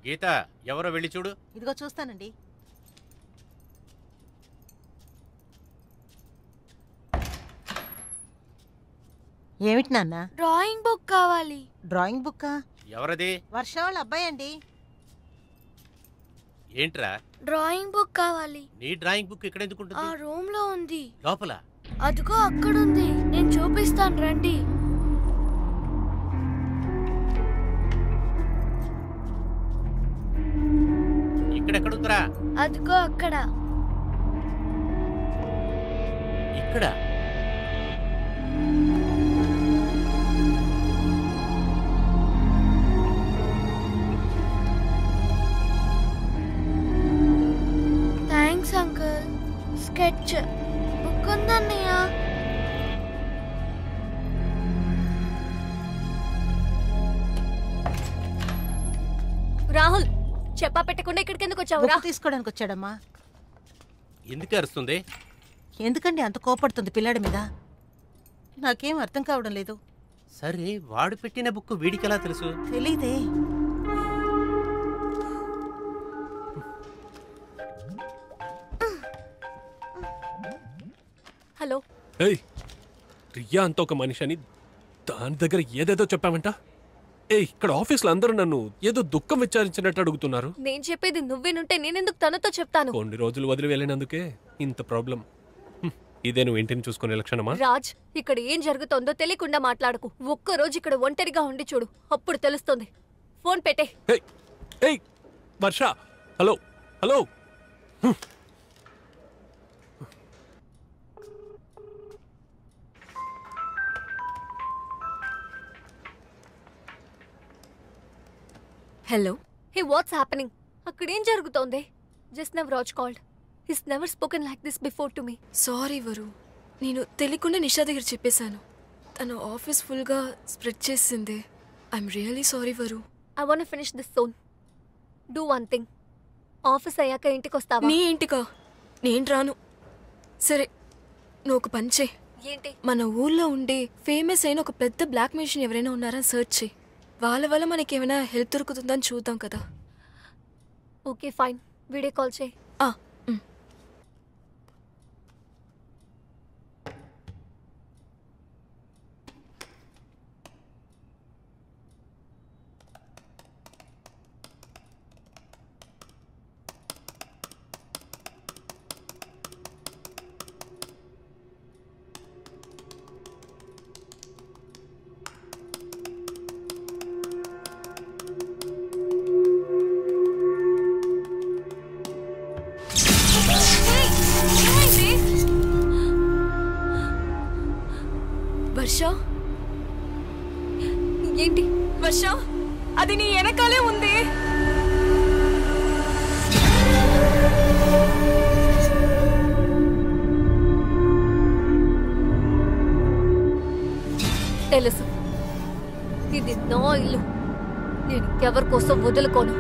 గీత ఎవరో వెళ్ళి చూడు. ఇదిగో చూస్తానండి. ఏమిటి నాన్న? డ్రాయింగ్ బుక్ కావాలి. డ్రాయింగ్ బుక్కా? ఎవరది? వర్ష వాళ్ళ అబ్బాయి అండి. ఏంట్రా? డ్రాయింగ్ బుక్ కావాలి. నీ డ్రాయింగ్ బుక్ ఇక్కడ ఎందుకు ఉంటుంది? ఆ రూమ్ లో ఉంది. లోపల? అదిగో అక్కడుంది, నేను చూపిస్తాను రండి. ఇక్కడెక్కడుందిరా? అదిగో అక్కడ. ఇక్కడ? Thanks uncle. స్కెచ్ బుక్ ఉందన్నయ్య. రాహుల్, చెప్పా పెట్టకుండా ఇక్కడికి ఎందుకు వచ్చావు? తీసుకోవడానికి వచ్చాడమ్మా. ఎందుకు అరుస్తుంది? ఎందుకండి అంత కోపడుతుంది పిల్లాడి మీద? నాకేం అర్థం కావడం లేదు. సరే, వాడు పెట్టిన బుక్ వీడికి ఎలా తెలుసు? తెలీదే. హలో. ఏయ్, రియా అంత ఒక మనిషి అని దాని దగ్గర ఏదేదో చెప్పామంట. ఇక్కడ ఆఫీస్లో అందరూ నన్ను ఏదో దుఃఖం విచారించినట్టు అడుగుతున్నారు. నేను చెప్పేది నువ్వేనుంటే నేనెందుకు తనతో చెప్తాను? కొన్ని రోజులు వదిలి వెళ్ళినందుకే ఇంత ప్రాబ్లం. ఇదే నువ్వు ఇంటిని చూసుకునే లక్షణమా? రాజ్, ఇక్కడ ఏం జరుగుతోందో తెలియకుండా మాట్లాడకు. ఒక్కరోజు ఇక్కడ ఒంటరిగా ఉండి చూడు, అప్పుడు తెలుస్తుంది. ఫోన్ పెట్టే. ఏయ్ వర్ష, హలో హలో. హలో. హే, వాట్స్ హ్యాపెనింగ్? అక్కడ ఏం జరుగుతోంది? Just now Raj called. His never spoken like this before to me. Sorry వరు, నేను తెలియకుండా నిషా దగ్గర చెప్పేశాను. తను ఆఫీస్ ఫుల్గా స్ప్రెడ్ చేసింది. I'm really sorry Varu. I want finish this soon. Do one thing. Office అయ్యాక ఇంటికి వస్తావా? నీ ఇంటికా? నేను రాను. సరే, నువ్వు ఒక పని చేయి. ఏంటి? మన ఊళ్ళో ఉండే ఫేమస్ అయిన ఒక పెద్ద బ్లాక్ మెషిన్ ఎవరైనా ఉన్నారా సర్చ్ చేయి. వాళ్ళ వల్ల మనకి ఏమైనా హెల్ప్ దొరుకుతుందని చూద్దాం కదా. ఓకే ఫైన్, వీడియో కాల్ చేయి. వర్ష, ఏంటి? వర్ష, అది నీ వెనకాలే ఉంది. తెలుసు, ఇది నా ఇల్లు. నేను ఎవరి కోసం వదులుకోను.